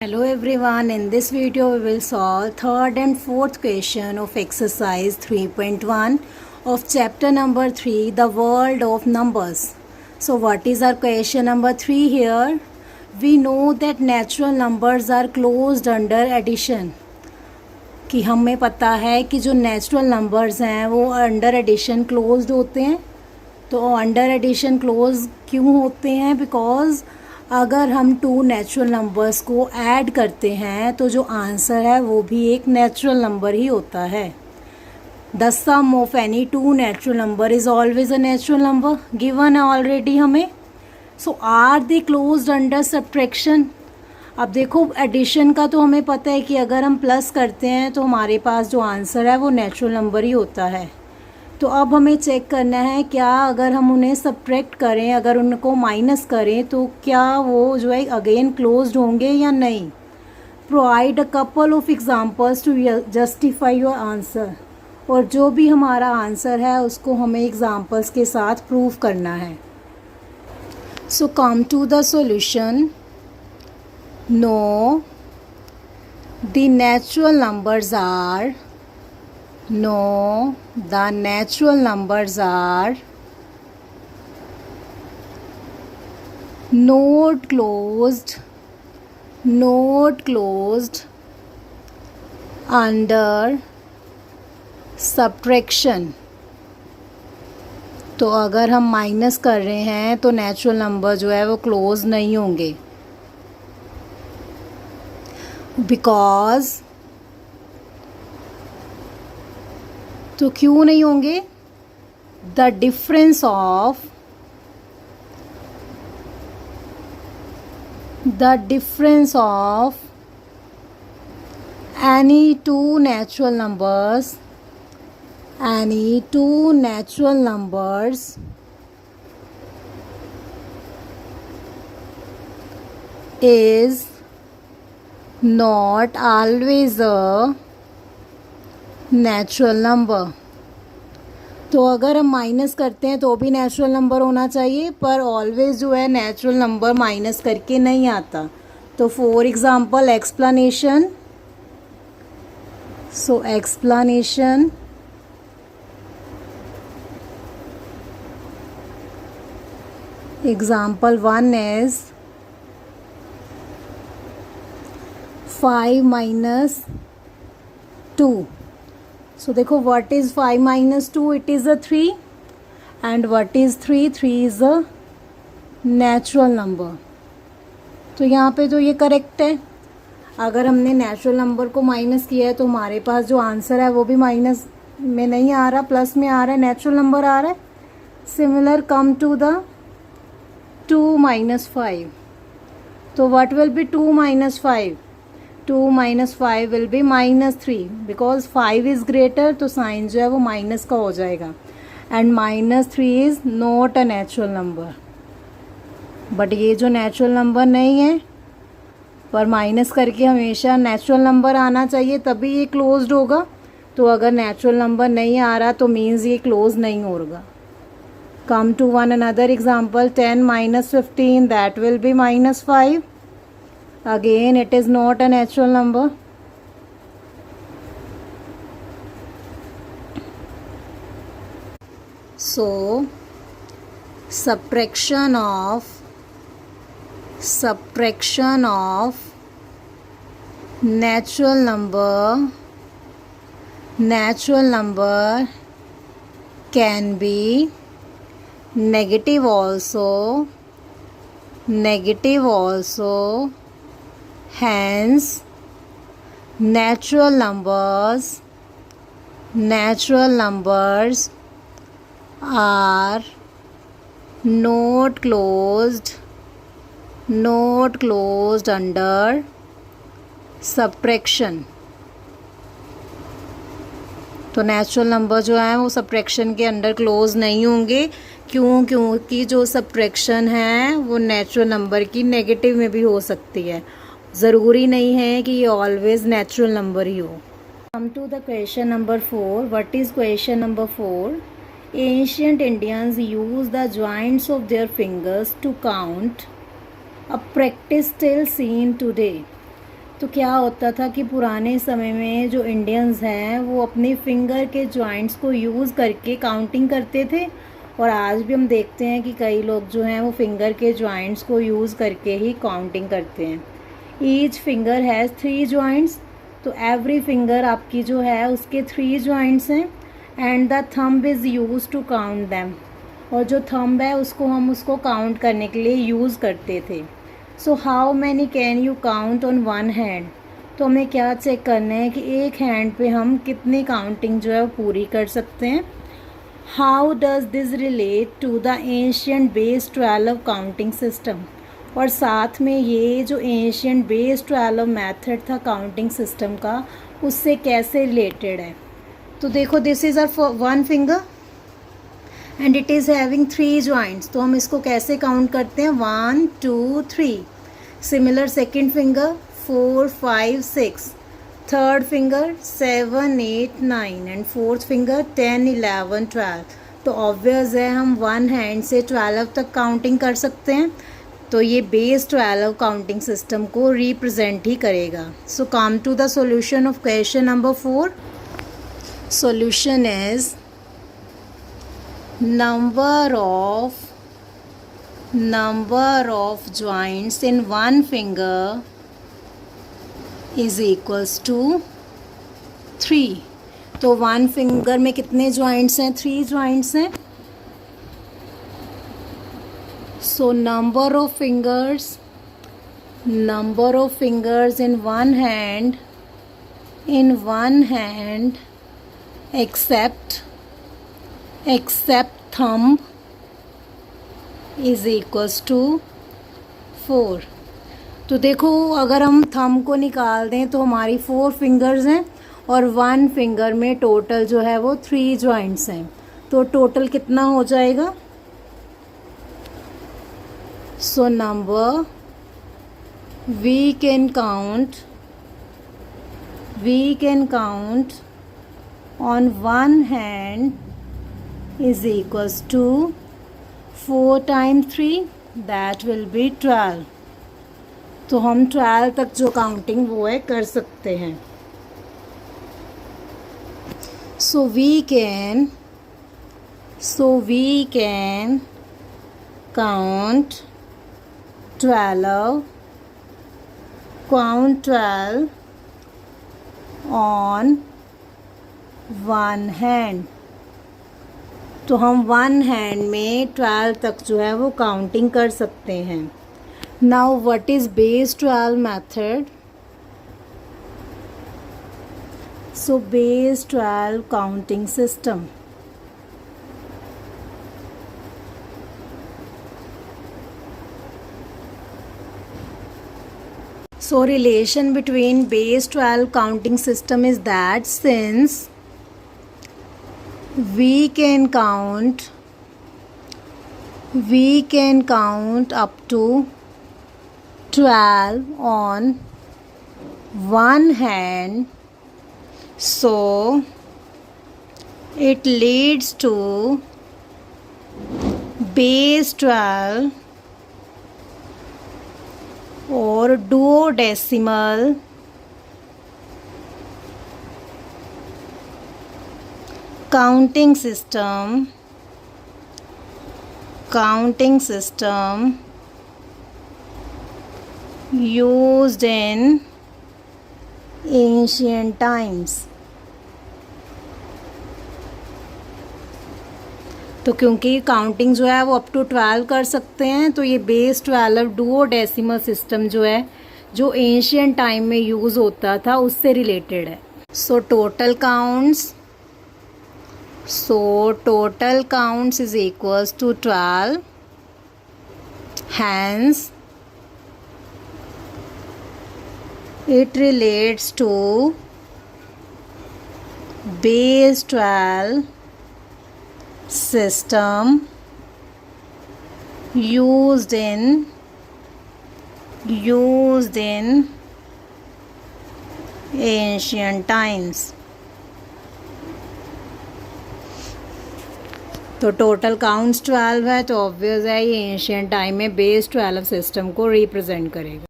Hello everyone, in this video we will solve third and fourth question of exercise 3.1 of chapter number 3, the world of numbers. So what is our question number 3 here? We know that natural numbers are closed under addition. कि हमें पता है कि जो natural numbers हैं वो under addition closed होते हैं. तो अंडर एडिशन क्लोज क्यों होते हैं? बिकॉज अगर हम टू नेचुरल नंबर्स को ऐड करते हैं तो जो आंसर है वो भी एक नेचुरल नंबर ही होता है. The sum of any two natural number is always a natural number, given है ऑलरेडी हमें. So are they closed under subtraction. अब देखो एडिशन का तो हमें पता है कि अगर हम प्लस करते हैं तो हमारे पास जो आंसर है वो नेचुरल नंबर ही होता है. तो अब हमें चेक करना है क्या अगर हम उन्हें सब्ट्रैक्ट करें, अगर उनको माइनस करें तो क्या वो जो है अगेन क्लोज्ड होंगे या नहीं. Provide a couple of examples to justify your answer. और जो भी हमारा आंसर है उसको हमें एग्जांपल्स के साथ प्रूव करना है. So come to the solution. No the natural numbers are No, the natural numbers are not closed under subtraction. तो अगर हम माइनस कर रहे हैं तो नेचुरल नंबर जो है वो क्लोज नहीं होंगे. बिकॉज तो क्यों नहीं होंगे? The difference of any two natural numbers is not always a natural number. तो अगर हम माइनस करते हैं तो भी नेचुरल नंबर होना चाहिए, पर ऑलवेज जो है नेचुरल नंबर माइनस करके नहीं आता. तो for example explanation. So explanation example 1 is 5 minus 2. So देखो what is 5 minus 2? It is a 3. And what is 3? 3 is a natural number. तो यहाँ पे तो ये करेक्ट है. अगर हमने नेचुरल नंबर को माइनस किया है तो हमारे पास जो आंसर है वो भी माइनस में नहीं आ रहा, प्लस में आ रहा है, नेचुरल नंबर आ रहा है. Similar come to the 2 minus 5. तो what will be 2 minus 5? 2 minus 5 will be minus 3 because 5 is greater, तो साइन जो है वो माइनस का हो जाएगा. And minus 3 is not a natural number. But ये जो नेचुरल नंबर नहीं है, पर माइनस करके हमेशा नेचुरल नंबर आना चाहिए तभी ये क्लोज्ड होगा. तो अगर नेचुरल नंबर नहीं आ रहा तो मीन्स ये क्लोज नहीं होगा. Come to one another example. 10 minus 15, that will be minus 5. Again it is not a natural number. So subtraction of natural number can be negative also. Hence natural numbers are not closed under subtraction. तो natural number जो है वो subtraction के under close नहीं होंगे. क्योंकि जो subtraction है वो नेचुरल नंबर की नेगेटिव में भी हो सकती है. ज़रूरी नहीं है कि ये ऑलवेज नेचुरल नंबर ही हो. Come to the question number 4. What is question number 4? Ancient Indians used the joints of their fingers to count, a practice still seen today. तो क्या होता था कि पुराने समय में जो इंडियंस हैं वो अपने फिंगर के जॉइंट्स को यूज़ करके काउंटिंग करते थे, और आज भी हम देखते हैं कि कई लोग जो हैं वो फिंगर के जॉइंट्स को यूज़ करके ही काउंटिंग करते हैं। ईच फिंगर हैज़ 3 जॉइंट्स, तो एवरी फिंगर आपकी जो है उसके 3 जॉइंट्स हैं, and the thumb is use to count them, और जो थंब है उसको काउंट करने के लिए यूज़ करते थे। So how many can you count on one hand, तो हमें क्या चेक करना है कि एक हैंड पे हम कितनी काउंटिंग जो है वो पूरी कर सकते हैं। How does this relate to the ancient base 12 counting system, और साथ में ये जो एंशियंट बेस 12 मेथड था काउंटिंग सिस्टम का, उससे कैसे रिलेटेड है। तो देखो, this is our one finger and it is having 3 joints, तो हम इसको कैसे काउंट करते हैं, 1 2 3। Similar second finger 4 5 6, third finger 7 8 9 and fourth finger 10 11 12। तो ऑब्वियस है हम वन हैंड से 12 तक काउंटिंग कर सकते हैं, तो ये बेस 12 काउंटिंग सिस्टम को रिप्रेजेंट ही करेगा। So come to the solution of question number 4। Solution is number of joints in one finger is equals to 3। तो वन फिंगर में कितने जॉइंट्स हैं, 3 जॉइंट्स हैं। So number of fingers in one hand except thumb is equals to 4। तो देखो, अगर हम thumb को निकाल दें तो हमारी 4 फिंगर्स हैं, और वन फिंगर में टोटल जो है वो 3 जॉइंट्स हैं, तो टोटल कितना हो जाएगा। So number we can count on one hand is equals to 4 times 3, that will be 12। तो हम 12 तक जो काउंटिंग वो है कर सकते हैं। So we can count 12 on one hand। तो हम वन हैंड में 12 तक जो है वो काउंटिंग कर सकते हैं। Now what is base 12 method. So base 12 counting system, so relation between base 12 counting system is that since we can count up to 12 on one hand, so it leads to base 12 और duodecimal counting system used in ancient times। तो क्योंकि counting जो है वो up to 12 कर सकते हैं, तो ये बेस 12 डुओडेसिमल सिस्टम जो है, जो एंशियंट टाइम में यूज़ होता था, उससे रिलेटेड है। So total counts is equals to 12, hence it relates to base 12 system used in ancient times। तो टोटल काउंट्स 12 है, तो ऑब्वियस है ये एंशियंट टाइम में बेस 12 सिस्टम को रिप्रेजेंट करेगा।